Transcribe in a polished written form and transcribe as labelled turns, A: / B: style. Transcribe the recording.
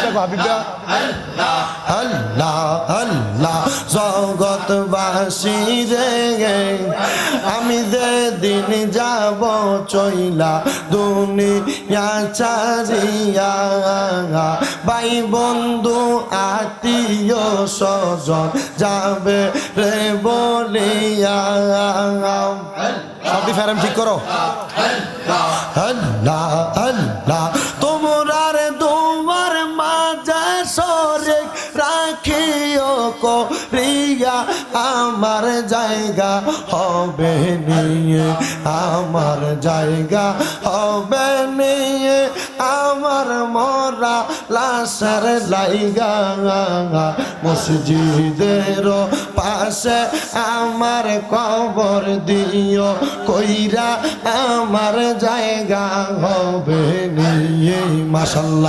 A: রাখো হাবিবরা। আল্লাহ আল্লাহ জগৎবাসী রে, আমি যেদিন যাব চইলা দুনিয়া ছাড়িয়া, ভাই বন্ধু আত্মীয় স্বজন যাবে রে বলিয়া। সবই ফেরাম ঠিক করো। আল্লাহ আল্লাহ তোমার দুয়ার মাঝে সরে রাখিও করিয়া, আমার জায়গা হবে নিয়ে, আমার জায়গা হবে নিয়ে, আমার মরা লাশের লাইগা, মসজিদের পাশে আমার কবর দিও কইরা, আমার জায়গা হবে নিয়ে। মাশাআল্লাহ।